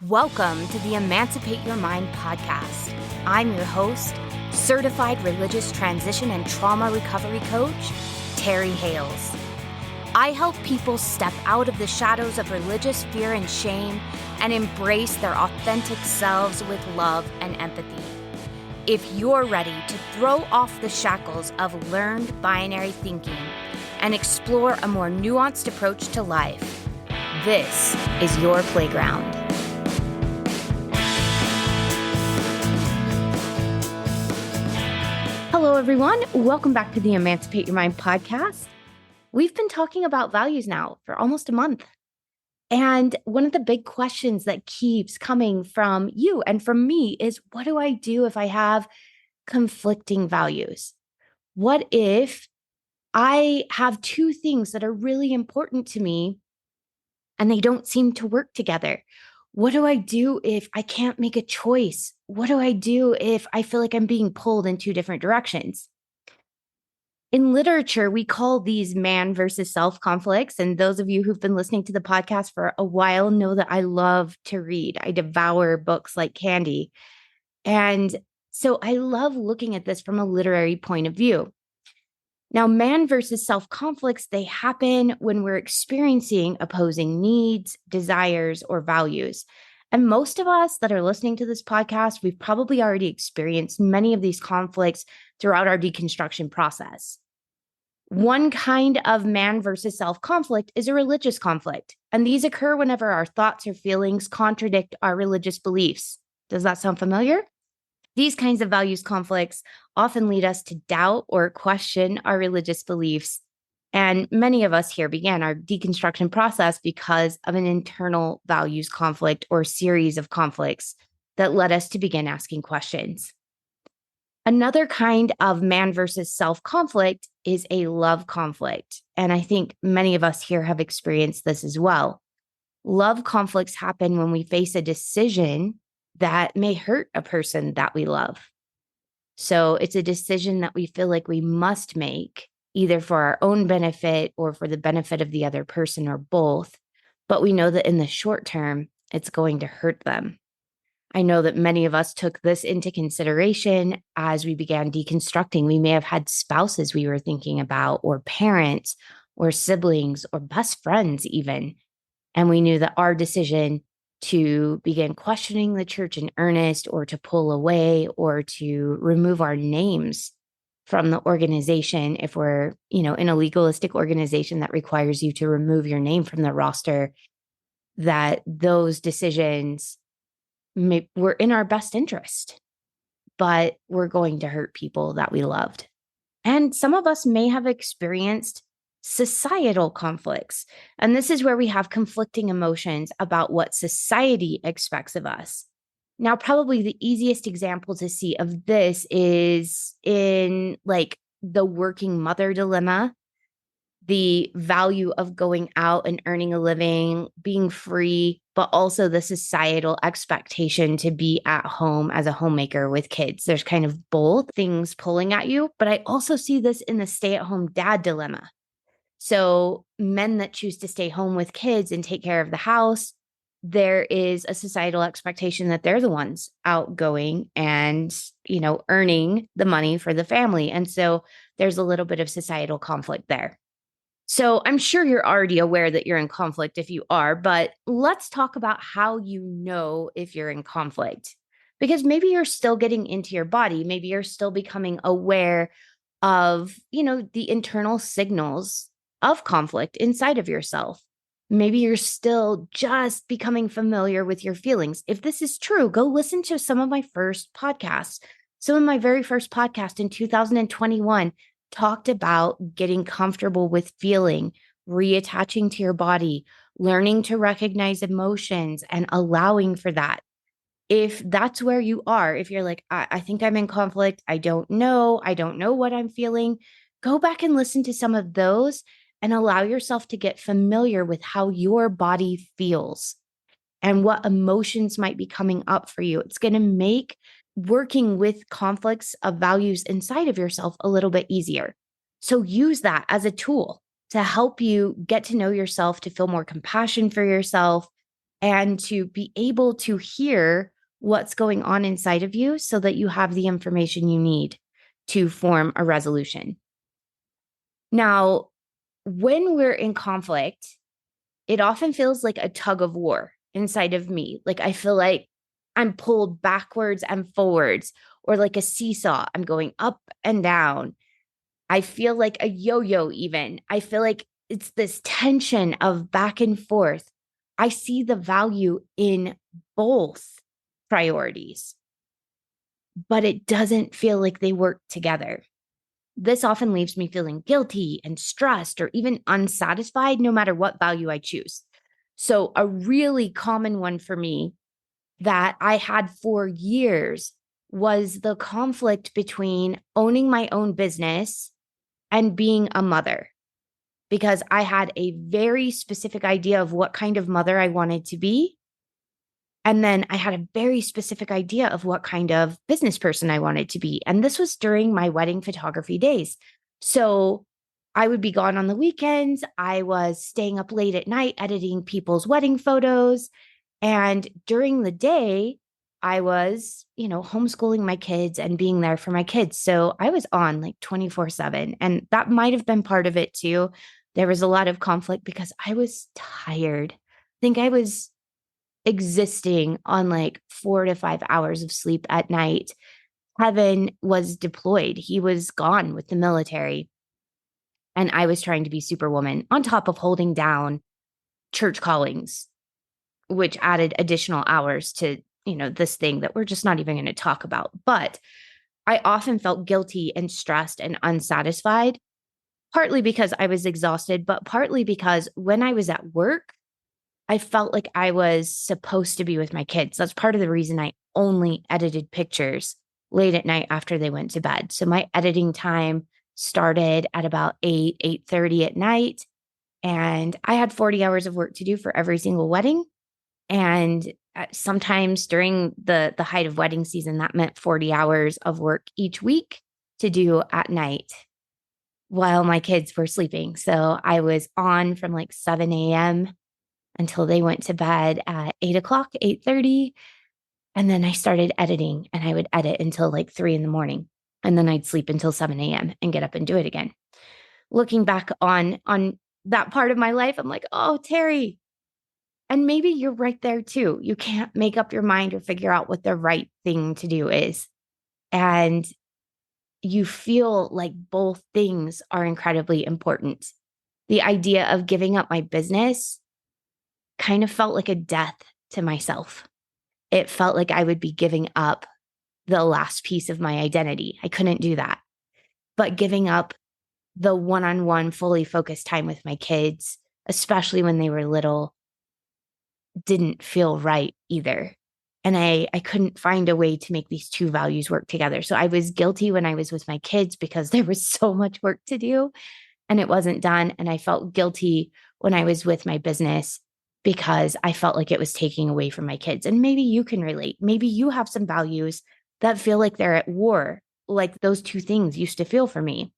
Welcome to the Emancipate Your Mind podcast. I'm your host, certified religious transition and trauma recovery coach, Terry Hales. I help people step out of the shadows of religious fear and shame and embrace their authentic selves with love and empathy. If you're ready to throw off the shackles of learned binary thinking and explore a more nuanced approach to life, this is your playground. Hello, everyone. Welcome back to the Emancipate Your Mind podcast. We've been talking about values now for almost a month. And one of the big questions that keeps coming from you and from me is, what do I do if I have conflicting values? What if I have two things that are really important to me and they don't seem to work together? What do I do if I can't make a choice? What do I do if I feel like I'm being pulled in two different directions? In literature, we call these man versus self conflicts. And those of you who've been listening to the podcast for a while know that I love to read. I devour books like candy. And so I love looking at this from a literary point of view. Now, man versus self conflicts, they happen when we're experiencing opposing needs, desires, or values. And most of us that are listening to this podcast, we've probably already experienced many of these conflicts throughout our deconstruction process. One kind of man versus self conflict is a religious conflict. And these occur whenever our thoughts or feelings contradict our religious beliefs. Does that sound familiar? These kinds of values conflicts often lead us to doubt or question our religious beliefs. And many of us here began our deconstruction process because of an internal values conflict or series of conflicts that led us to begin asking questions. Another kind of man versus self conflict is a love conflict. And I think many of us here have experienced this as well. Love conflicts happen when we face a decision that may hurt a person that we love. So it's a decision that we feel like we must make, either for our own benefit or for the benefit of the other person or both. But we know that in the short term, it's going to hurt them. I know that many of us took this into consideration as we began deconstructing. We may have had spouses we were thinking about, or parents, or siblings, or best friends even. And we knew that our decision to begin questioning the church in earnest, or to pull away, or to remove our names from the organization, if we're, in a legalistic organization that requires you to remove your name from the roster, that those decisions were in our best interest, but we're going to hurt people that we loved. And some of us may have experienced societal conflicts. And this is where we have conflicting emotions about what society expects of us. Now, probably the easiest example to see of this is in the working mother dilemma, the value of going out and earning a living, being free, but also the societal expectation to be at home as a homemaker with kids. There's kind of both things pulling at you, but I also see this in the stay-at-home dad dilemma. So men that choose to stay home with kids and take care of the house, there is a societal expectation that they're the ones outgoing and, earning the money for the family. And so there's a little bit of societal conflict there. So I'm sure you're already aware that you're in conflict if you are, but let's talk about how you know if you're in conflict. Because maybe you're still getting into your body. Maybe you're still becoming aware of, the internal signals of conflict inside of yourself. Maybe you're still just becoming familiar with your feelings. If this is true, go listen to some of my first podcasts. Some of my very first podcast in 2021 talked about getting comfortable with feeling, reattaching to your body, learning to recognize emotions, and allowing for that. If that's where you are, if you're like, I think I'm in conflict, I don't know what I'm feeling, go back and listen to some of those and allow yourself to get familiar with how your body feels and what emotions might be coming up for you. It's going to make working with conflicts of values inside of yourself a little bit easier. So use that as a tool to help you get to know yourself, to feel more compassion for yourself, and to be able to hear what's going on inside of you so that you have the information you need to form a resolution. Now, when we're in conflict, it often feels like a tug of war inside of me. Like I feel like I'm pulled backwards and forwards, or like a seesaw. I'm going up and down. I feel like a yo-yo even. I feel like it's this tension of back and forth. I see the value in both priorities, but it doesn't feel like they work together. This often leaves me feeling guilty and stressed or even unsatisfied, no matter what value I choose. So, a really common one for me that I had for years was the conflict between owning my own business and being a mother, because I had a very specific idea of what kind of mother I wanted to be. And then I had a very specific idea of what kind of business person I wanted to be. And this was during my wedding photography days. So I would be gone on the weekends. I was staying up late at night editing people's wedding photos. And during the day, I was, homeschooling my kids and being there for my kids. So I was on like 24/7. And that might have been part of it too. There was a lot of conflict because I was tired. I think I was existing on like 4 to 5 hours of sleep at night. Kevin was deployed. He was gone with the military. And I was trying to be superwoman on top of holding down church callings, which added additional hours to, this thing that we're just not even going to talk about. But I often felt guilty and stressed and unsatisfied, partly because I was exhausted, but partly because when I was at work, I felt like I was supposed to be with my kids. That's part of the reason I only edited pictures late at night after they went to bed. So my editing time started at about 8:30 at night. And I had 40 hours of work to do for every single wedding. And sometimes during the height of wedding season, that meant 40 hours of work each week to do at night while my kids were sleeping. So I was on from like 7 a.m. until they went to bed at 8 o'clock, 8:30. And then I started editing, and I would edit until like 3 in the morning. And then I'd sleep until 7 a.m. and get up and do it again. Looking back on that part of my life, I'm like, oh, Terry. And maybe you're right there too. You can't make up your mind or figure out what the right thing to do is. And you feel like both things are incredibly important. The idea of giving up my business kind of felt like a death to myself. It felt like I would be giving up the last piece of my identity. I couldn't do that. But giving up the one-on-one, fully focused time with my kids, especially when they were little, didn't feel right either. And I couldn't find a way to make these two values work together. So I was guilty when I was with my kids because there was so much work to do and it wasn't done. And I felt guilty when I was with my business because I felt like it was taking away from my kids. And maybe you can relate. Maybe you have some values that feel like they're at war, like those two things used to feel for me.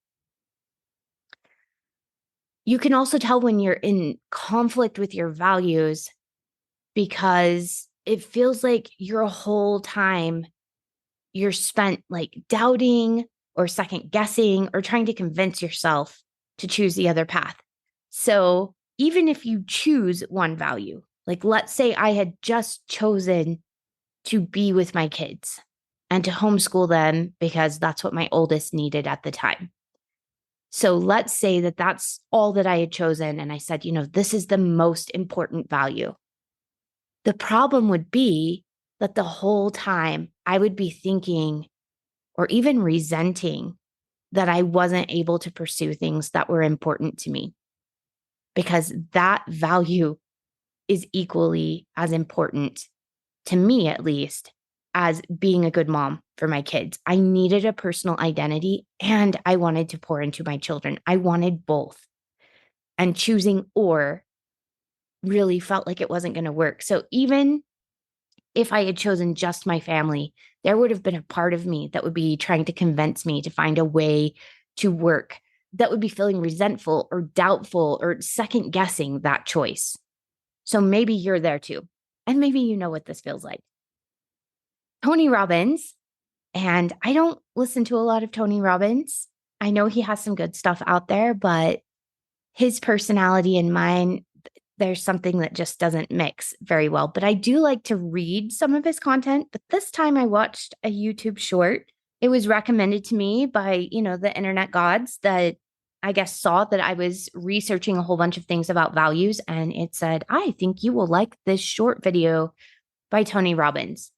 You can also tell when you're in conflict with your values because it feels like your whole time you're spent like doubting or second guessing or trying to convince yourself to choose the other path. So even if you choose one value, like let's say I had just chosen to be with my kids and to homeschool them because that's what my oldest needed at the time. So let's say that that's all that I had chosen. And I said, this is the most important value. The problem would be that the whole time I would be thinking or even resenting that I wasn't able to pursue things that were important to me, because that value is equally as important to me, at least, as being a good mom for my kids. I needed a personal identity and I wanted to pour into my children. I wanted both. And choosing or really felt like it wasn't going to work. So even if I had chosen just my family, there would have been a part of me that would be trying to convince me to find a way to work that would be feeling resentful or doubtful or second guessing that choice. So maybe you're there too. And maybe you know what this feels like. Tony Robbins, and I don't listen to a lot of Tony Robbins. I know he has some good stuff out there, but his personality and mine, there's something that just doesn't mix very well. But I do like to read some of his content. But this time I watched a YouTube short. It was recommended to me by, the internet gods that I guess saw that I was researching a whole bunch of things about values. And it said, I think you will like this short video by Tony Robbins.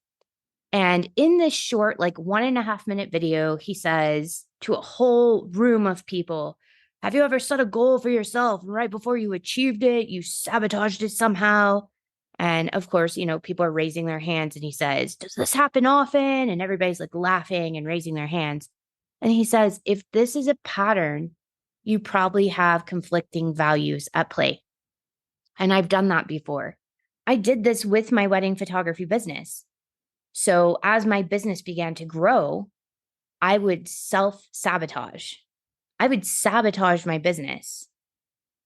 And in this short, like 1.5 minute video, he says to a whole room of people, have you ever set a goal for yourself? And right before you achieved it, you sabotaged it somehow. And of course, people are raising their hands and he says, does this happen often? And everybody's like laughing and raising their hands. And he says, if this is a pattern, you probably have conflicting values at play. And I've done that before. I did this with my wedding photography business. So as my business began to grow, I would self-sabotage. I would sabotage my business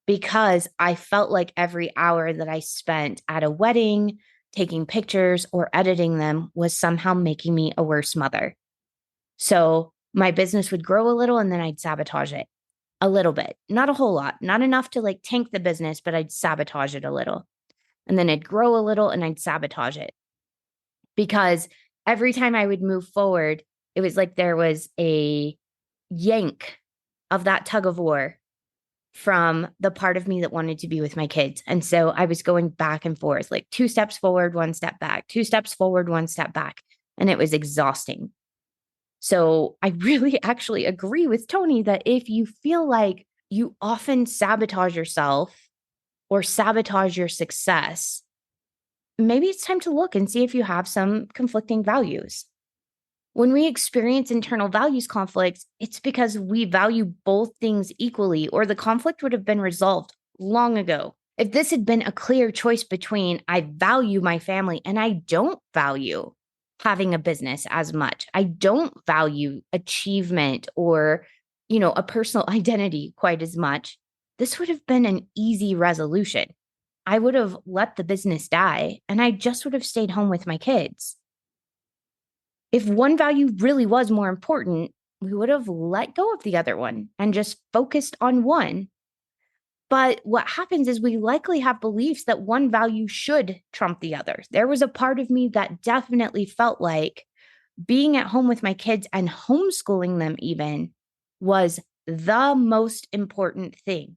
because I felt like every hour that I spent at a wedding, taking pictures or editing them was somehow making me a worse mother. So my business would grow a little and then I'd sabotage it a little bit, not a whole lot, not enough to like tank the business, but I'd sabotage it a little. And then it'd grow a little and I'd sabotage it. Because every time I would move forward, it was like there was a yank of that tug of war from the part of me that wanted to be with my kids. And so I was going back and forth, like 2 steps forward, 1 step back, 2 steps forward, 1 step back. And it was exhausting. So I really actually agree with Tony that if you feel like you often sabotage yourself or sabotage your success, maybe it's time to look and see if you have some conflicting values. When we experience internal values conflicts, it's because we value both things equally, or the conflict would have been resolved long ago. If this had been a clear choice between I value my family and I don't value having a business as much, I don't value achievement or, a personal identity quite as much, this would have been an easy resolution. I would have let the business die and I just would have stayed home with my kids. If one value really was more important, we would have let go of the other one and just focused on one. But what happens is we likely have beliefs that one value should trump the other. There was a part of me that definitely felt like being at home with my kids and homeschooling them even was the most important thing.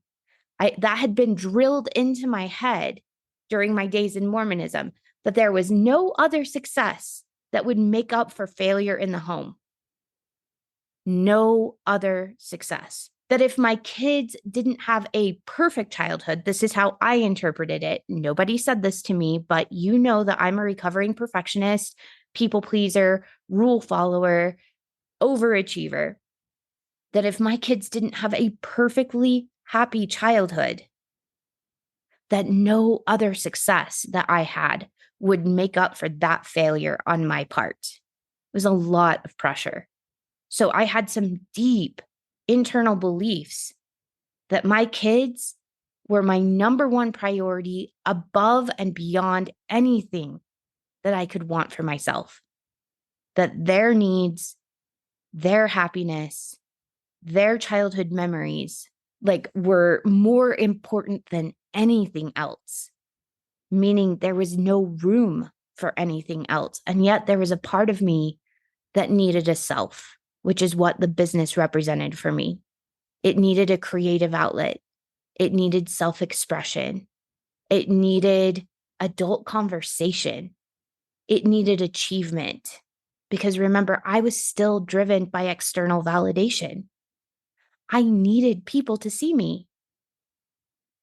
That had been drilled into my head during my days in Mormonism, that there was no other success that would make up for failure in the home. No other success. That if my kids didn't have a perfect childhood, this is how I interpreted it. Nobody said this to me, but you know that I'm a recovering perfectionist, people pleaser, rule follower, overachiever. That if my kids didn't have a perfectly happy childhood, that no other success that I had would make up for that failure on my part. It was a lot of pressure. So I had some deep internal beliefs that my kids were my number one priority above and beyond anything that I could want for myself. That their needs, their happiness, their childhood memories, were more important than anything else. Meaning there was no room for anything else. And yet there was a part of me that needed a self, which is what the business represented for me. It needed a creative outlet. It needed self-expression. It needed adult conversation. It needed achievement. Because remember, I was still driven by external validation. I needed people to see me.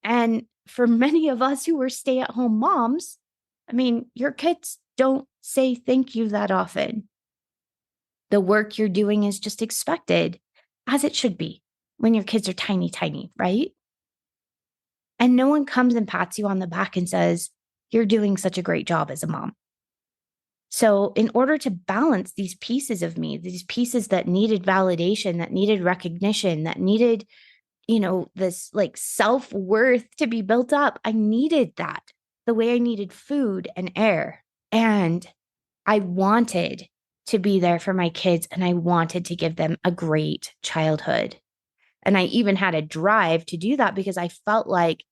And for many of us who were stay-at-home moms, your kids don't say thank you that often. The work you're doing is just expected, as it should be when your kids are tiny, tiny, right? And no one comes and pats you on the back and says, you're doing such a great job as a mom. So in order to balance these pieces of me, these pieces that needed validation, that needed recognition, that needed, this self-worth to be built up, I needed that. the way I needed food and air. And I wanted to be there for my kids and I wanted to give them a great childhood. And I even had a drive to do that because I felt like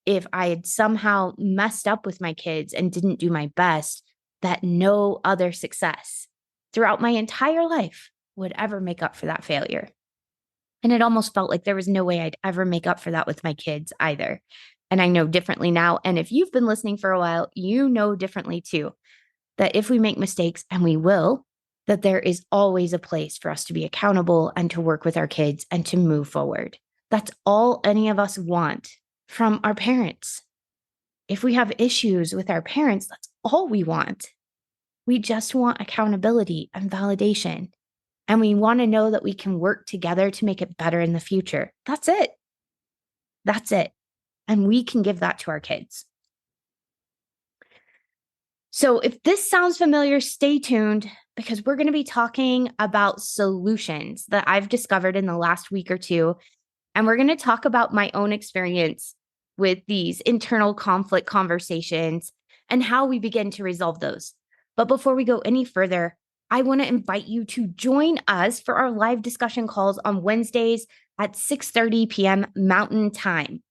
if I had somehow messed up with my kids and didn't do my best, that no other success throughout my entire life would ever make up for that failure. And it almost felt like there was no way I'd ever make up for that with my kids either. And I know differently now. And if you've been listening for a while, you know differently too, that if we make mistakes, and we will, that there is always a place for us to be accountable and to work with our kids and to move forward. That's all any of us want from our parents. If we have issues with our parents, that's all we want. We just want accountability and validation. And we want to know that we can work together to make it better in the future. That's it. That's it. And we can give that to our kids. So if this sounds familiar, stay tuned because we're going to be talking about solutions that I've discovered in the last week or two. And we're going to talk about my own experience with these internal conflict conversations and how we begin to resolve those. But before we go any further, I want to invite you to join us for our live discussion calls on Wednesdays at 6:30 p.m. Mountain Time.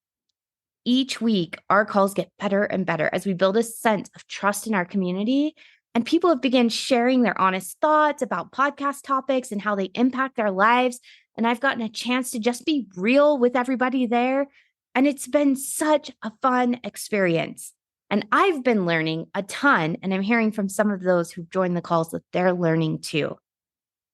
Each week, our calls get better and better as we build a sense of trust in our community, and people have begun sharing their honest thoughts about podcast topics and how they impact their lives. And I've gotten a chance to just be real with everybody there. And it's been such a fun experience. And I've been learning a ton, and I'm hearing from some of those who've joined the calls that they're learning too.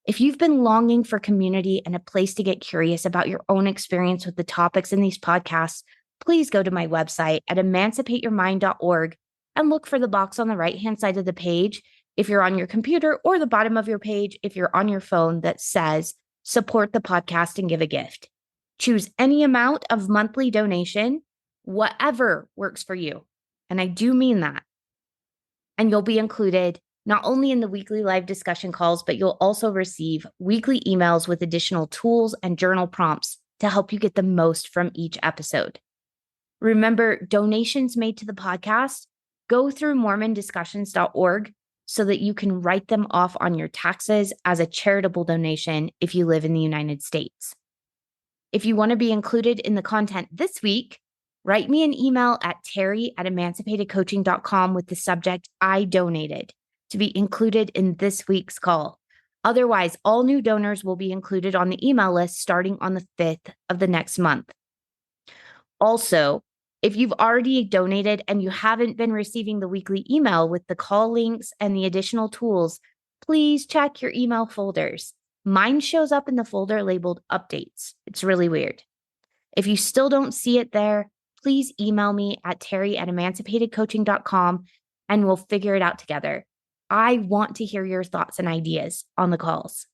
If you've been longing for community and a place to get curious about your own experience with the topics in these podcasts, please go to my website at emancipateyourmind.org and look for the box on the right-hand side of the page if you're on your computer, or the bottom of your page if you're on your phone, that says support the podcast and give a gift. Choose any amount of monthly donation, whatever works for you. And I do mean that. And you'll be included not only in the weekly live discussion calls, but you'll also receive weekly emails with additional tools and journal prompts to help you get the most from each episode. Remember, donations made to the podcast go through mormondiscussions.org so that you can write them off on your taxes as a charitable donation if you live in the United States. If you want to be included in the content this week, write me an email at terry@emancipatedcoaching.com with the subject "I donated" to be included in this week's call. Otherwise, all new donors will be included on the email list starting on the 5th of the next month. Also, if you've already donated and you haven't been receiving the weekly email with the call links and the additional tools, please check your email folders. Mine shows up in the folder labeled updates. It's really weird. If you still don't see it there, please email me at terry@emancipatedcoaching.com and we'll figure it out together. I want to hear your thoughts and ideas on the calls.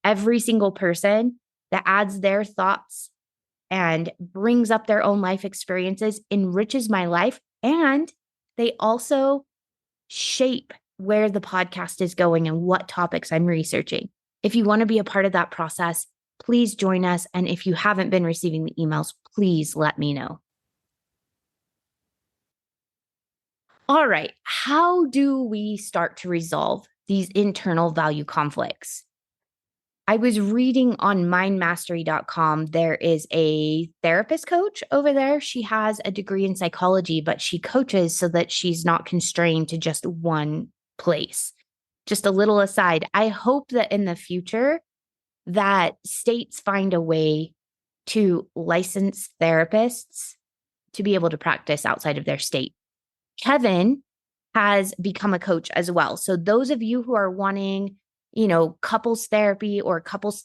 Every single person that adds their thoughts and brings up their own life experiences enriches my life, and they also shape where the podcast is going and what topics I'm researching. If you want to be a part of that process, please join us. And if you haven't been receiving the emails, please let me know. All right, how do we start to resolve these internal value conflicts? I was reading on mindmastery.com. There is a therapist coach over there. She has a degree in psychology, but she coaches so that she's not constrained to just one place. Just a little aside, I hope that in the future that states find a way to license therapists to be able to practice outside of their state. Kevin has become a coach as well. So those of you who are wanting, couples therapy or couples,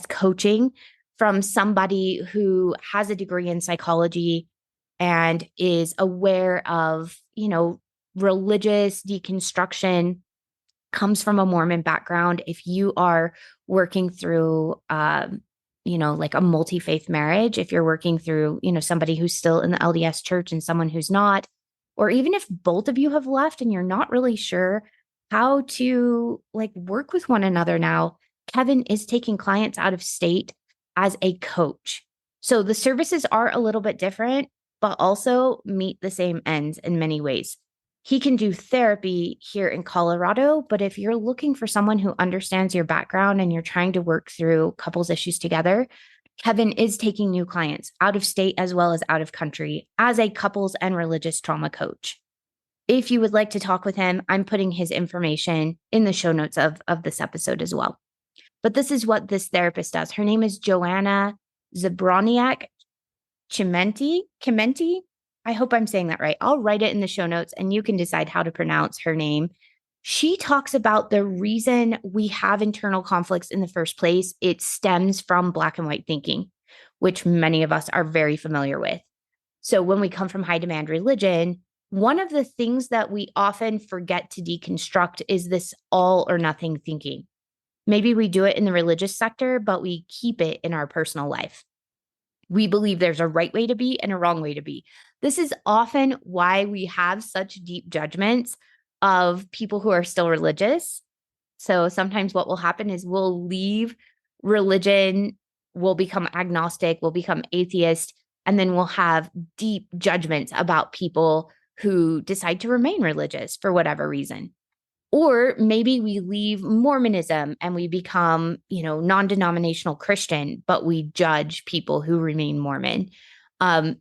coaching from somebody who has a degree in psychology and is aware of, religious deconstruction, comes from a Mormon background. If you are working through, like a multi-faith marriage, if you're working through, somebody who's still in the LDS church and someone who's not, or even if both of you have left and you're not really sure how to work with one another now, Kevin is taking clients out of state as a coach. So the services are a little bit different, but also meet the same ends in many ways. He can do therapy here in Colorado, but if you're looking for someone who understands your background and you're trying to work through couples issues together, Kevin is taking new clients out of state as well as out of country as a couples and religious trauma coach. If you would like to talk with him, I'm putting his information in the show notes of this episode as well. But this is what this therapist does. Her name is Joanna Zabroniak Chimenti. I hope I'm saying that right. I'll write it in the show notes and you can decide how to pronounce her name. She talks about the reason we have internal conflicts in the first place. It stems from Black and white thinking, which many of us are very familiar with. So when we come from high demand religion, one of the things that we often forget to deconstruct is this all or nothing thinking. Maybe we do it in the religious sector, but we keep it in our personal life. We believe there's a right way to be and a wrong way to be. This is often why we have such deep judgments of people who are still religious. So sometimes what will happen is we'll leave religion, we'll become agnostic, we'll become atheist, and then we'll have deep judgments about people who decide to remain religious for whatever reason. Or maybe we leave Mormonism and we become, non-denominational Christian, but we judge people who remain Mormon.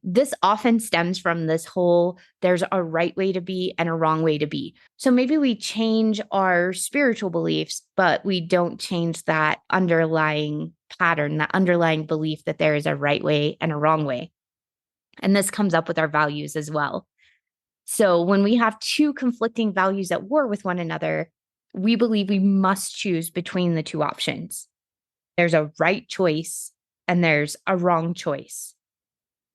This often stems from this whole, there's a right way to be and a wrong way to be. So maybe we change our spiritual beliefs, but we don't change that underlying pattern, that underlying belief that there is a right way and a wrong way. And this comes up with our values as well. So when we have two conflicting values at war with one another, we believe we must choose between the two options. There's a right choice and there's a wrong choice.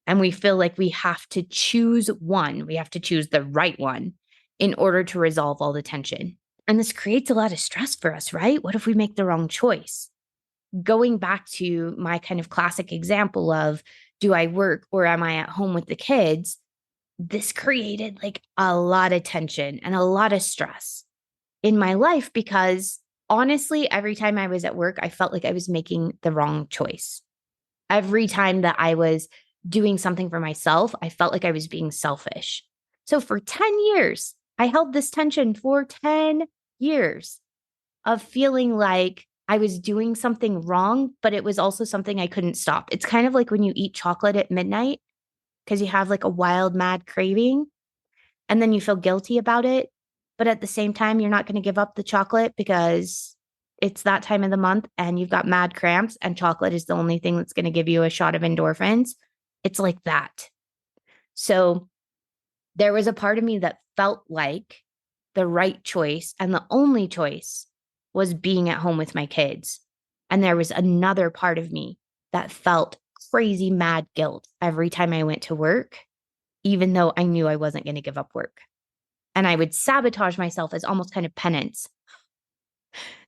And we feel like we have to choose one. We have to choose the right one in order to resolve all the tension. And this creates a lot of stress for us, right? What if we make the wrong choice? Going back to my kind of classic example of, do I work or am I at home with the kids? This created like a lot of tension and a lot of stress in my life because honestly, every time I was at work, I felt like I was making the wrong choice. Every time that I was doing something for myself, I felt like I was being selfish. So for 10 years, I held this tension for 10 years of feeling like I was doing something wrong, but it was also something I couldn't stop. It's kind of like when you eat chocolate at midnight because you have like a wild, mad craving and then you feel guilty about it. But at the same time, you're not going to give up the chocolate because it's that time of the month and you've got mad cramps and chocolate is the only thing that's going to give you a shot of endorphins. It's like that. So there was a part of me that felt like the right choice and the only choice was being at home with my kids. And there was another part of me that felt crazy mad guilt every time I went to work, even though I knew I wasn't going to give up work. And I would sabotage myself as almost kind of penance.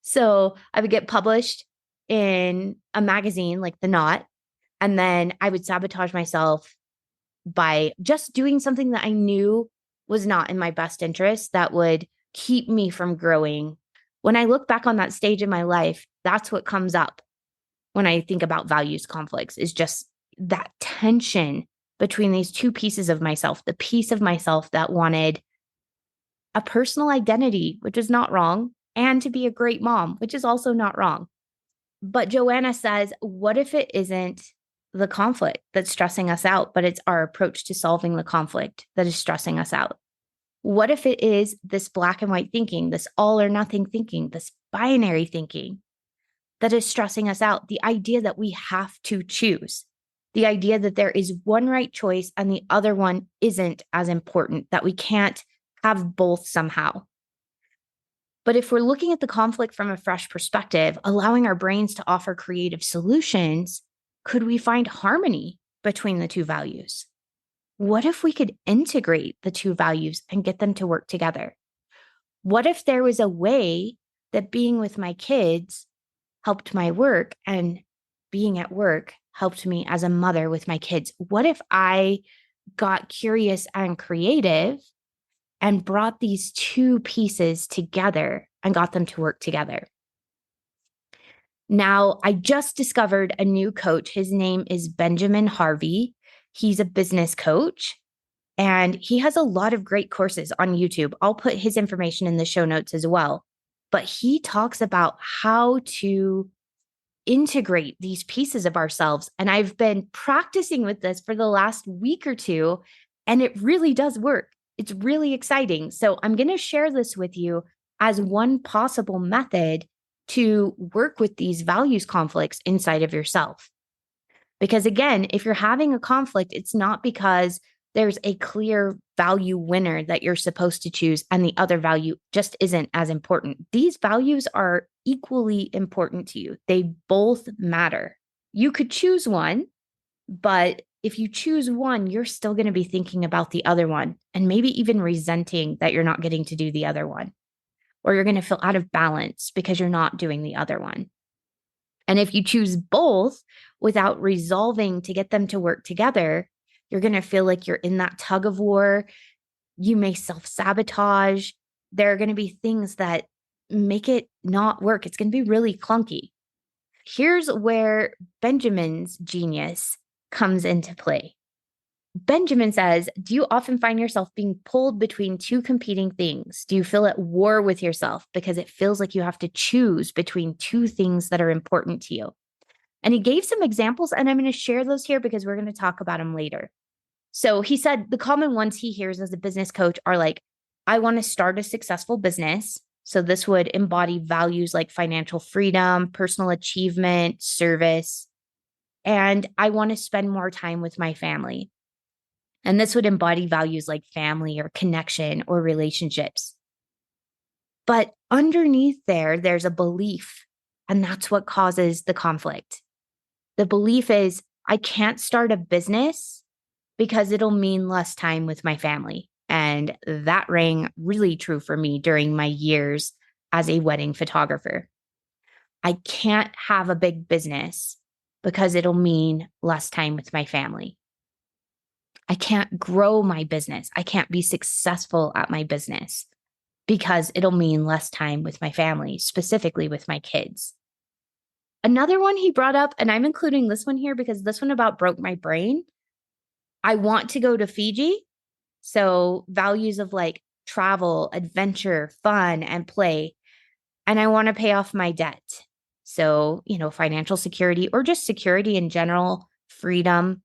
So I would get published in a magazine like The Knot, and then I would sabotage myself by just doing something that I knew was not in my best interest that would keep me from growing. When I look back on that stage in my life, that's what comes up when I think about values conflicts, is just that tension between these two pieces of myself, the piece of myself that wanted a personal identity, which is not wrong, and to be a great mom, which is also not wrong. But Joanna says, what if it isn't the conflict that's stressing us out, but it's our approach to solving the conflict that is stressing us out? What if it is this black and white thinking, this all or nothing thinking, this binary thinking that is stressing us out? The idea that we have to choose, the idea that there is one right choice and the other one isn't as important, that we can't have both somehow. But if we're looking at the conflict from a fresh perspective, allowing our brains to offer creative solutions, could we find harmony between the two values? What if we could integrate the two values and get them to work together? What if there was a way that being with my kids helped my work and being at work helped me as a mother with my kids? What if I got curious and creative and brought these two pieces together and got them to work together? Now, I just discovered a new coach. His name is Benjamin Harvey. He's a business coach and he has a lot of great courses on YouTube. I'll put his information in the show notes as well. But he talks about how to integrate these pieces of ourselves. And I've been practicing with this for the last week or two, and it really does work. It's really exciting. So I'm going to share this with you as one possible method to work with these values conflicts inside of yourself. Because again, if you're having a conflict, it's not because there's a clear value winner that you're supposed to choose and the other value just isn't as important. These values are equally important to you. They both matter. You could choose one, but if you choose one, you're still going to be thinking about the other one and maybe even resenting that you're not getting to do the other one, or you're going to feel out of balance because you're not doing the other one. And if you choose both without resolving to get them to work together, you're going to feel like you're in that tug of war. You may self-sabotage. There are going to be things that make it not work. It's going to be really clunky. Here's where Benjamin's genius comes into play. Benjamin says, do you often find yourself being pulled between two competing things? Do you feel at war with yourself because it feels like you have to choose between two things that are important to you? And he gave some examples, and I'm going to share those here because we're going to talk about them later. So he said the common ones he hears as a business coach are like, I want to start a successful business. So this would embody values like financial freedom, personal achievement, service, and I want to spend more time with my family. And this would embody values like family or connection or relationships. But underneath there, there's a belief, and that's what causes the conflict. The belief is, I can't start a business because it'll mean less time with my family. And that rang really true for me during my years as a wedding photographer. I can't have a big business because it'll mean less time with my family. I can't grow my business. I can't be successful at my business because it'll mean less time with my family, specifically with my kids. Another one he brought up, and I'm including this one here because this one about broke my brain. I want to go to Fiji. So values of like travel, adventure, fun, and play. And I want to pay off my debt. So, financial security or just security in general, freedom.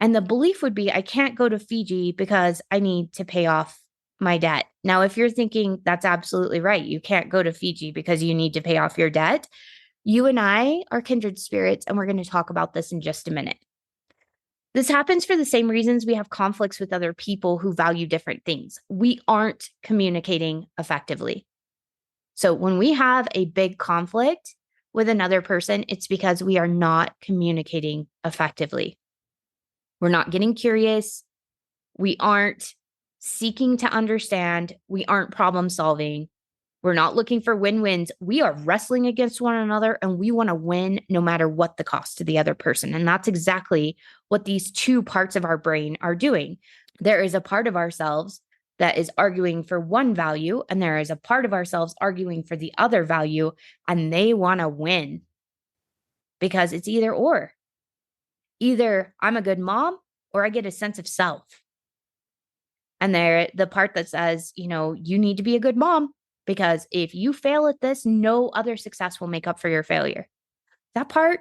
And the belief would be, I can't go to Fiji because I need to pay off my debt. Now, if you're thinking that's absolutely right, you can't go to Fiji because you need to pay off your debt. You and I are kindred spirits, and we're going to talk about this in just a minute. This happens for the same reasons we have conflicts with other people who value different things. We aren't communicating effectively. So when we have a big conflict with another person, it's because we are not communicating effectively. We're not getting curious. We aren't seeking to understand. We aren't problem solving. We're not looking for win-wins. We are wrestling against one another, and we want to win no matter what the cost to the other person. And that's exactly what these two parts of our brain are doing. There is a part of ourselves that is arguing for one value, and there is a part of ourselves arguing for the other value, and they want to win because it's either or. Either I'm a good mom or I get a sense of self. And the part that says, you need to be a good mom because if you fail at this, no other success will make up for your failure. That part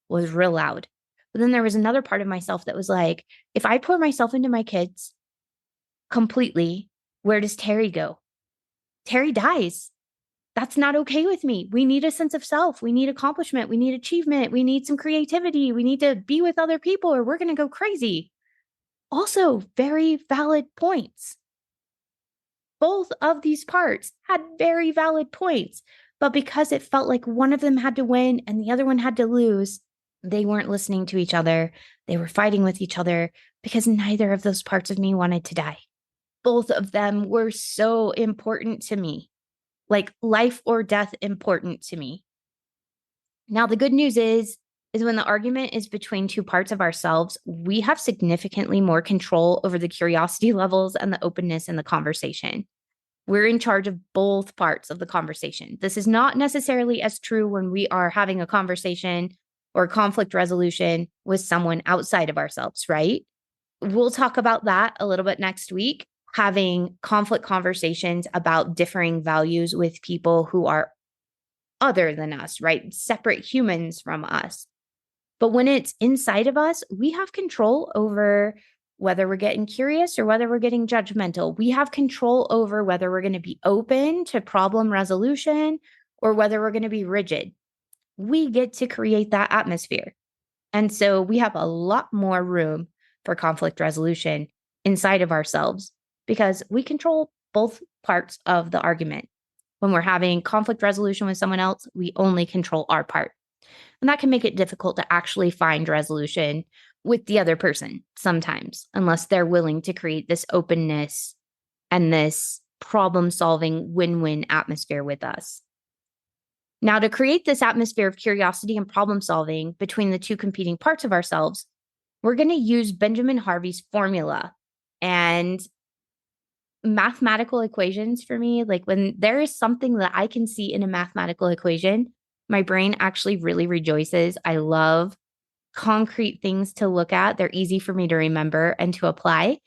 was real loud. But then there was another part of myself that was like, if I pour myself into my kids completely, where does Terry go? Terry dies. That's not okay with me. We need a sense of self. We need accomplishment. We need achievement. We need some creativity. We need to be with other people or we're going to go crazy. Also, very valid points. Both of these parts had very valid points, but because it felt like one of them had to win and the other one had to lose, they weren't listening to each other. They were fighting with each other because neither of those parts of me wanted to die. Both of them were so important to me. Like life or death important to me. Now, the good news is when the argument is between two parts of ourselves, we have significantly more control over the curiosity levels and the openness in the conversation. We're in charge of both parts of the conversation. This is not necessarily as true when we are having a conversation or conflict resolution with someone outside of ourselves, right? We'll talk about that a little bit next week, having conflict conversations about differing values with people who are other than us, right? Separate humans from us. But when it's inside of us, we have control over whether we're getting curious or whether we're getting judgmental. We have control over whether we're going to be open to problem resolution or whether we're going to be rigid. We get to create that atmosphere. And so we have a lot more room for conflict resolution inside of ourselves because we control both parts of the argument. When we're having conflict resolution with someone else, we only control our part. And that can make it difficult to actually find resolution with the other person sometimes, unless they're willing to create this openness and this problem solving win-win atmosphere with us. Now, to create this atmosphere of curiosity and problem solving between the two competing parts of ourselves, we're going to use Benjamin Harvey's formula. And mathematical equations for me, like when there is something that I can see in a mathematical equation, my brain actually really rejoices. I love concrete things to look at. They're easy for me to remember and to apply.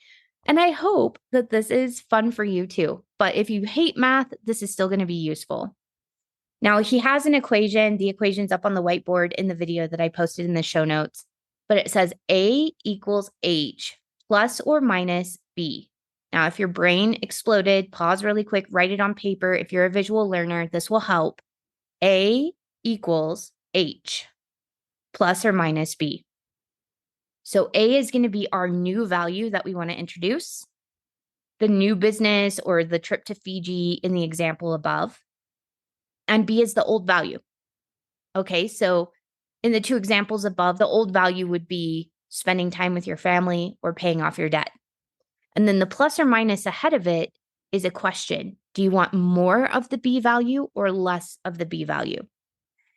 And I hope that this is fun for you too. But if you hate math, this is still going to be useful. Now, he has an equation. The equation's up on the whiteboard in the video that I posted in the show notes, but it says A equals H plus or minus B. Now, if your brain exploded, pause really quick, write it on paper. If you're a visual learner, this will help. A equals H plus or minus B. So A is going to be our new value that we want to introduce, the new business or the trip to Fiji in the example above. And B is the old value. Okay, so in the two examples above, the old value would be spending time with your family or paying off your debt. And then the plus or minus ahead of it is a question. Do you want more of the B value or less of the B value?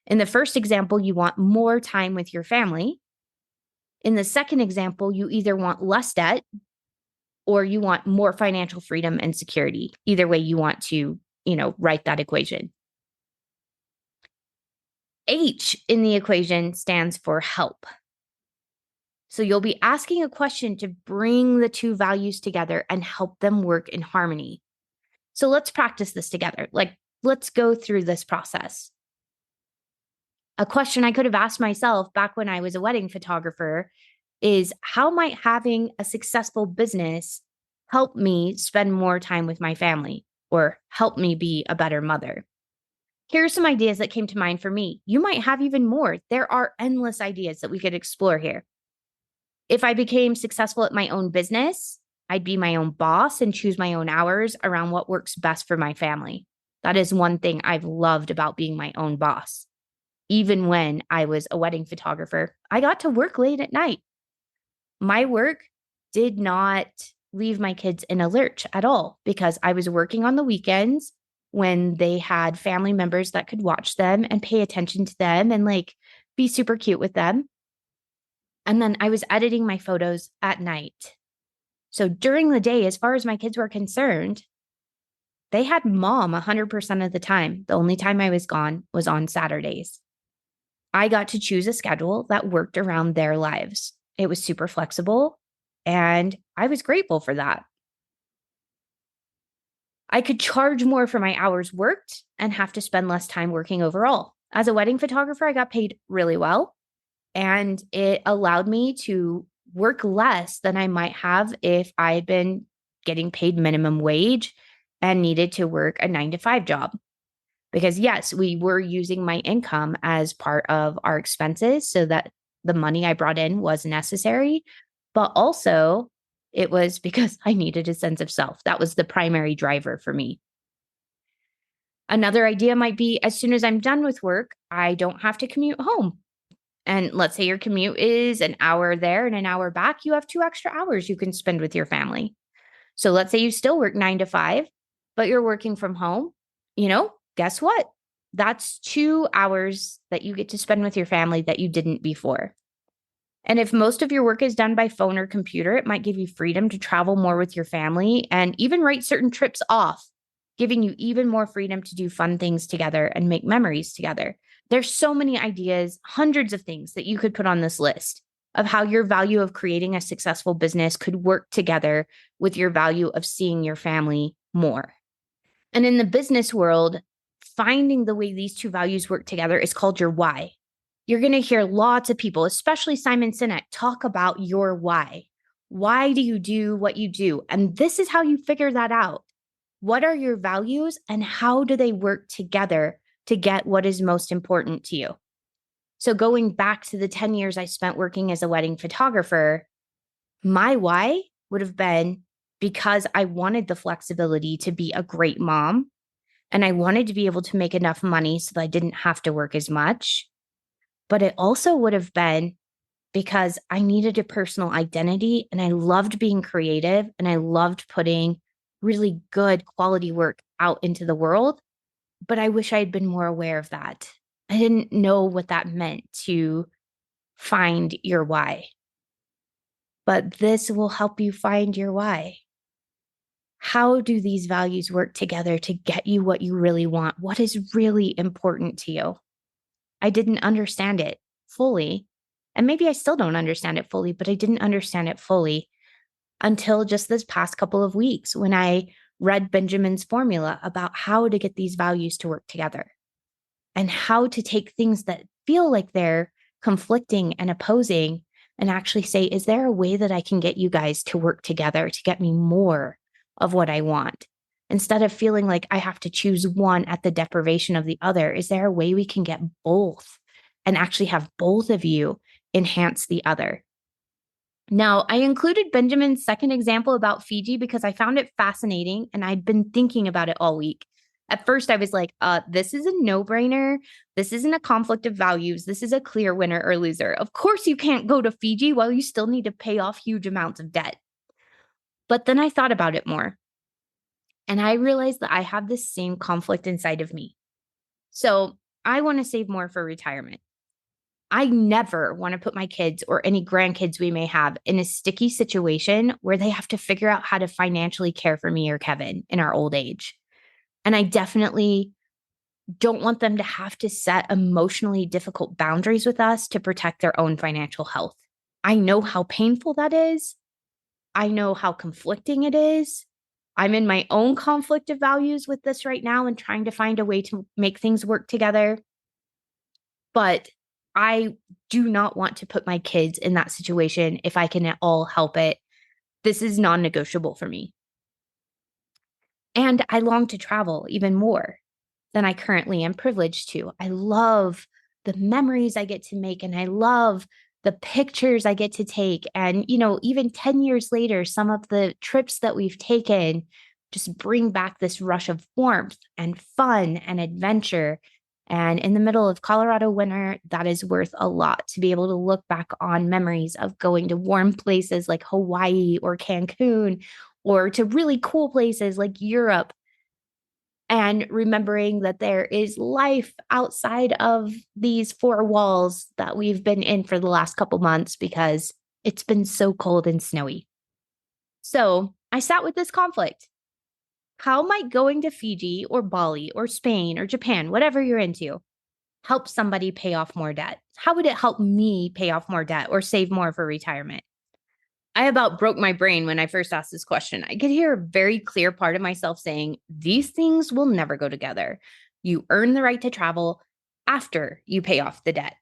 In the first example, you want more time with your family. In the second example, you either want less debt or you want more financial freedom and security. Either way, you want to, write that equation. H in the equation stands for help. So you'll be asking a question to bring the two values together and help them work in harmony. So let's practice this together. Let's go through this process. A question I could have asked myself back when I was a wedding photographer is, how might having a successful business help me spend more time with my family or help me be a better mother? Here are some ideas that came to mind for me. You might have even more. There are endless ideas that we could explore here. If I became successful at my own business, I'd be my own boss and choose my own hours around what works best for my family. That is one thing I've loved about being my own boss. Even when I was a wedding photographer, I got to work late at night. My work did not leave my kids in a lurch at all because I was working on the weekends when they had family members that could watch them and pay attention to them and be super cute with them. And then I was editing my photos at night. So during the day, as far as my kids were concerned, they had mom 100% of the time. The only time I was gone was on Saturdays. I got to choose a schedule that worked around their lives. It was super flexible, and I was grateful for that. I could charge more for my hours worked and have to spend less time working overall. As a wedding photographer, I got paid really well, and it allowed me to work less than I might have if I had been getting paid minimum wage and needed to work a 9-to-5 job. Because yes, we were using my income as part of our expenses so that the money I brought in was necessary, but also it was because I needed a sense of self. That was the primary driver for me. Another idea might be, as soon as I'm done with work, I don't have to commute home. And let's say your commute is an hour there and an hour back, you have 2 extra hours you can spend with your family. So let's say you still work 9-to-5, but you're working from home, guess what? That's 2 hours that you get to spend with your family that you didn't before. And if most of your work is done by phone or computer, it might give you freedom to travel more with your family and even write certain trips off. giving you even more freedom to do fun things together and make memories together. There's so many ideas, hundreds of things that you could put on this list of how your value of creating a successful business could work together with your value of seeing your family more. And in the business world, finding the way these two values work together is called your why. You're going to hear lots of people, especially Simon Sinek, talk about your why. Why do you do what you do? And this is how you figure that out. What are your values and how do they work together to get what is most important to you? So going back to the 10 years I spent working as a wedding photographer, my why would have been because I wanted the flexibility to be a great mom and I wanted to be able to make enough money so that I didn't have to work as much. But it also would have been because I needed a personal identity and I loved being creative and I loved putting really good quality work out into the world. But I wish I had been more aware of that. I didn't know what that meant to find your why. But this will help you find your why. How do these values work together to get you what you really want? What is really important to you? I didn't understand it fully. And maybe I still don't understand it fully, but I didn't understand it fully until just this past couple of weeks when I read Benjamin's formula about how to get these values to work together and how to take things that feel like they're conflicting and opposing and actually say, is there a way that I can get you guys to work together to get me more of what I want? Instead of feeling like I have to choose one at the deprivation of the other, is there a way we can get both and actually have both of you enhance the other? Now, I included Benjamin's second example about Fiji because I found it fascinating and I'd been thinking about it all week. At first, I was like, this is a no-brainer. This isn't a conflict of values. This is a clear winner or loser. Of course, you can't go to Fiji while you still need to pay off huge amounts of debt. But then I thought about it more. And I realized that I have this same conflict inside of me. So I want to save more for retirement. I never want to put my kids or any grandkids we may have in a sticky situation where they have to figure out how to financially care for me or Kevin in our old age. And I definitely don't want them to have to set emotionally difficult boundaries with us to protect their own financial health. I know how painful that is. I know how conflicting it is. I'm in my own conflict of values with this right now and trying to find a way to make things work together. But I do not want to put my kids in that situation if I can at all help it. This is non-negotiable for me. And I long to travel even more than I currently am privileged to. I love the memories I get to make and I love the pictures I get to take. And, even 10 years later, some of the trips that we've taken just bring back this rush of warmth and fun and adventure. And in the middle of Colorado winter, that is worth a lot to be able to look back on memories of going to warm places like Hawaii or Cancun or to really cool places like Europe and remembering that there is life outside of these four walls that we've been in for the last couple months because it's been so cold and snowy. So I sat with this conflict. How might going to Fiji or Bali or Spain or Japan, whatever you're into, help somebody pay off more debt? How would it help me pay off more debt or save more for retirement? I about broke my brain when I first asked this question. I could hear a very clear part of myself saying, these things will never go together. You earn the right to travel after you pay off the debt.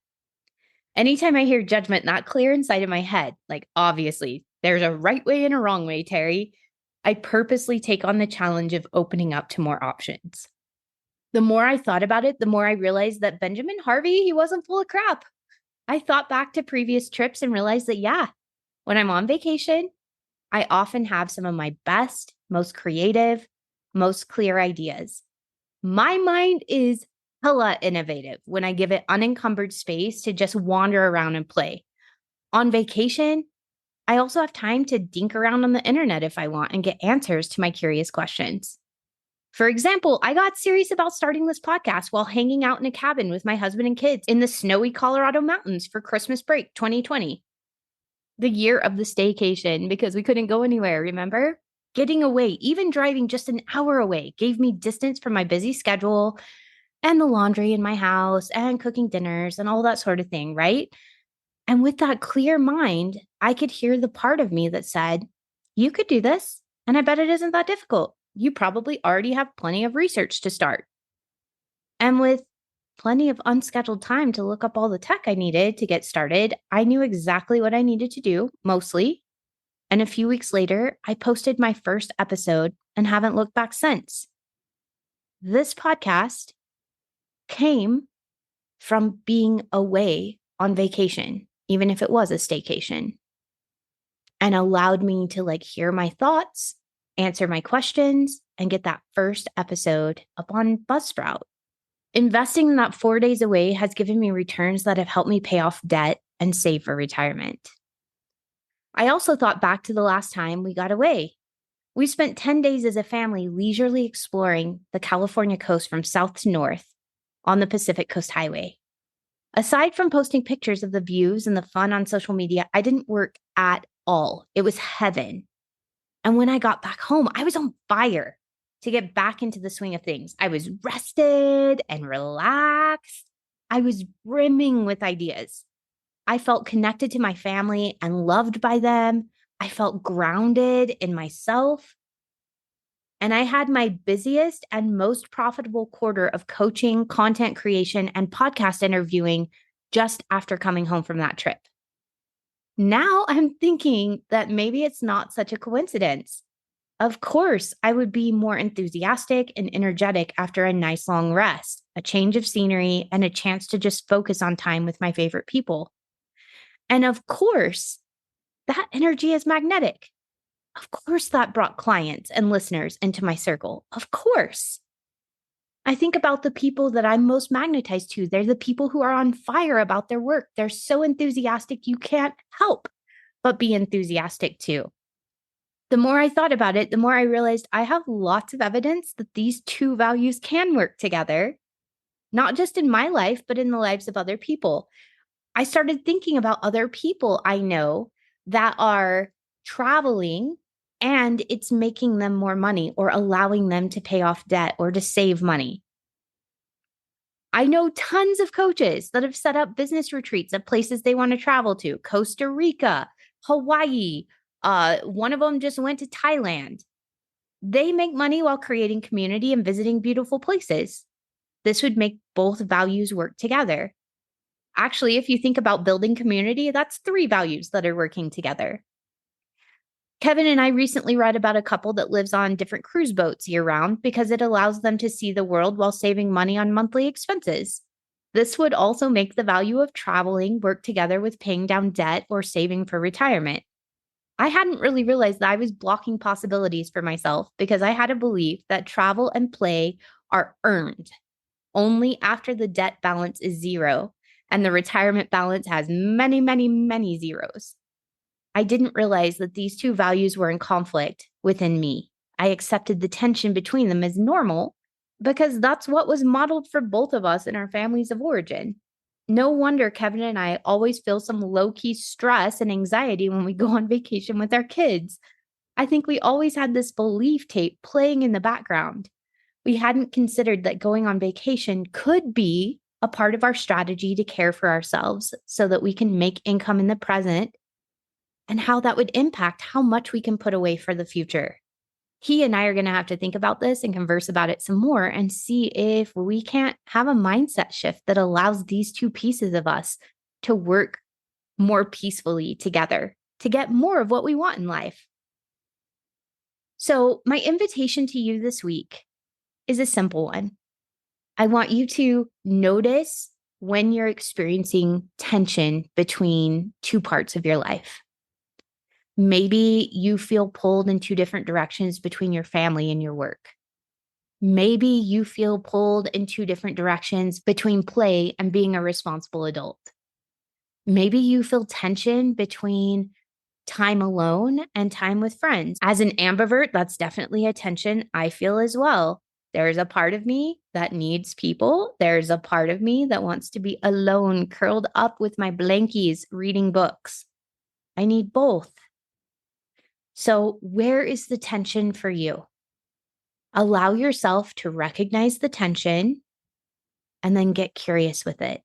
Anytime I hear judgment not clear inside of my head, like obviously there's a right way and a wrong way, Terry, I purposely take on the challenge of opening up to more options. The more I thought about it, the more I realized that Benjamin Harvey, he wasn't full of crap. I thought back to previous trips and realized that, when I'm on vacation, I often have some of my best, most creative, most clear ideas. My mind is hella innovative when I give it unencumbered space to just wander around and play. On vacation, I also have time to dink around on the internet if I want and get answers to my curious questions. For example, I got serious about starting this podcast while hanging out in a cabin with my husband and kids in the snowy Colorado mountains for Christmas break 2020. The year of the staycation because we couldn't go anywhere, remember? Getting away, even driving just an hour away, gave me distance from my busy schedule and the laundry in my house and cooking dinners and all that sort of thing, right? And with that clear mind, I could hear the part of me that said, you could do this. And I bet it isn't that difficult. You probably already have plenty of research to start. And with plenty of unscheduled time to look up all the tech I needed to get started, I knew exactly what I needed to do, mostly. And a few weeks later, I posted my first episode and haven't looked back since. This podcast came from being away on vacation, even if it was a staycation, and allowed me to hear my thoughts, answer my questions, and get that first episode up on Buzzsprout. Investing in that 4 days away has given me returns that have helped me pay off debt and save for retirement. I also thought back to the last time we got away. We spent 10 days as a family leisurely exploring the California coast from south to north on the Pacific Coast Highway. Aside from posting pictures of the views and the fun on social media, I didn't work at all. It was heaven. And when I got back home, I was on fire to get back into the swing of things. I was rested and relaxed. I was brimming with ideas. I felt connected to my family and loved by them. I felt grounded in myself. And I had my busiest and most profitable quarter of coaching, content creation, and podcast interviewing just after coming home from that trip. Now I'm thinking that maybe it's not such a coincidence. Of course, I would be more enthusiastic and energetic after a nice long rest, a change of scenery, and a chance to just focus on time with my favorite people. And of course, that energy is magnetic. Of course, that brought clients and listeners into my circle. Of course. I think about the people that I'm most magnetized to. They're the people who are on fire about their work. They're so enthusiastic, you can't help but be enthusiastic too. The more I thought about it, the more I realized I have lots of evidence that these two values can work together, not just in my life, but in the lives of other people. I started thinking about other people I know that are traveling and it's making them more money or allowing them to pay off debt or to save money. I know tons of coaches that have set up business retreats at places they want to travel to, Costa Rica, Hawaii. One of them just went to Thailand. They make money while creating community and visiting beautiful places. This would make both values work together. Actually, if you think about building community, that's 3 values that are working together. Kevin and I recently read about a couple that lives on different cruise boats year round because it allows them to see the world while saving money on monthly expenses. This would also make the value of traveling work together with paying down debt or saving for retirement. I hadn't really realized that I was blocking possibilities for myself because I had a belief that travel and play are earned only after the debt balance is 0 and the retirement balance has many, many, many zeros. I didn't realize that these 2 values were in conflict within me. I accepted the tension between them as normal because that's what was modeled for both of us in our families of origin. No wonder Kevin and I always feel some low-key stress and anxiety when we go on vacation with our kids. I think we always had this belief tape playing in the background. We hadn't considered that going on vacation could be a part of our strategy to care for ourselves so that we can make income in the present and how that would impact how much we can put away for the future. He and I are going to have to think about this and converse about it some more and see if we can't have a mindset shift that allows these 2 pieces of us to work more peacefully together to get more of what we want in life. So my invitation to you this week is a simple one. I want you to notice when you're experiencing tension between 2 parts of your life. Maybe you feel pulled in 2 different directions between your family and your work. Maybe you feel pulled in 2 different directions between play and being a responsible adult. Maybe you feel tension between time alone and time with friends. As an ambivert, that's definitely a tension I feel as well. There's a part of me that needs people. There's a part of me that wants to be alone, curled up with my blankies, reading books. I need both. So, where is the tension for you? Allow yourself to recognize the tension and then get curious with it.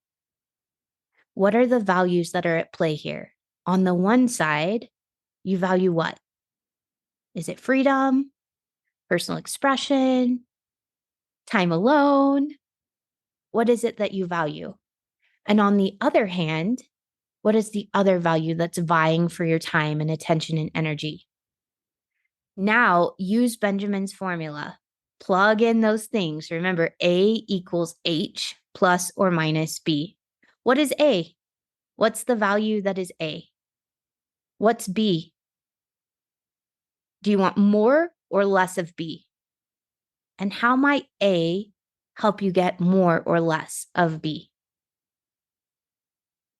What are the values that are at play here? On the one side, you value what? Is it freedom, personal expression, time alone? What is it that you value? And on the other hand, what is the other value that's vying for your time and attention and energy? Now use Benjamin's formula. Plug in those things. Remember, A equals H plus or minus B. What is A? What's the value that is A? What's B? Do you want more or less of B? And how might A help you get more or less of B?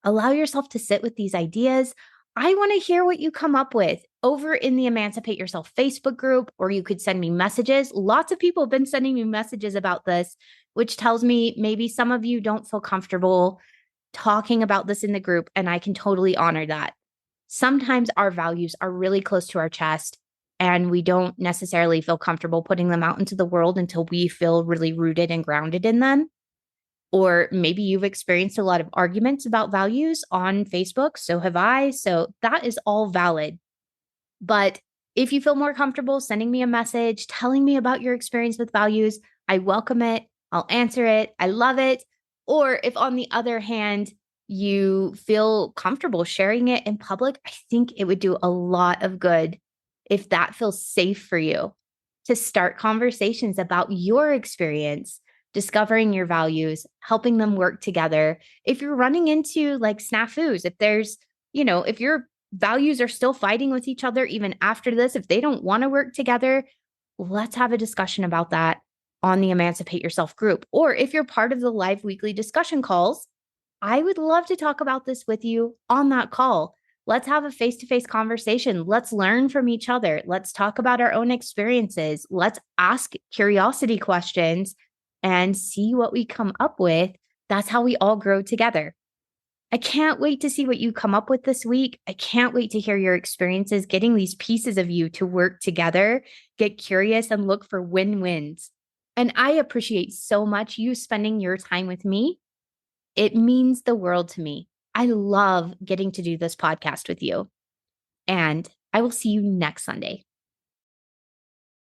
Allow yourself to sit with these ideas. I want to hear what you come up with over in the Emancipate Yourself Facebook group, or you could send me messages. Lots of people have been sending me messages about this, which tells me maybe some of you don't feel comfortable talking about this in the group, and I can totally honor that. Sometimes our values are really close to our chest, and we don't necessarily feel comfortable putting them out into the world until we feel really rooted and grounded in them. Or maybe you've experienced a lot of arguments about values on Facebook. So have I. So that is all valid. But if you feel more comfortable sending me a message, telling me about your experience with values, I welcome it. I'll answer it. I love it. Or if, on the other hand, you feel comfortable sharing it in public, I think it would do a lot of good if that feels safe for you to start conversations about your experience, discovering your values, helping them work together. If you're running into like snafus, if there's, if your values are still fighting with each other even after this, if they don't want to work together, let's have a discussion about that on the Emancipate Yourself group. Or if you're part of the live weekly discussion calls, I would love to talk about this with you on that call. Let's have a face-to-face conversation. Let's learn from each other. Let's talk about our own experiences. Let's ask curiosity questions and see what we come up with. That's how we all grow together. I can't wait to see what you come up with this week. I can't wait to hear your experiences getting these pieces of you to work together, get curious, and look for win-wins. And I appreciate so much you spending your time with me. It means the world to me. I love getting to do this podcast with you. And I will see you next Sunday.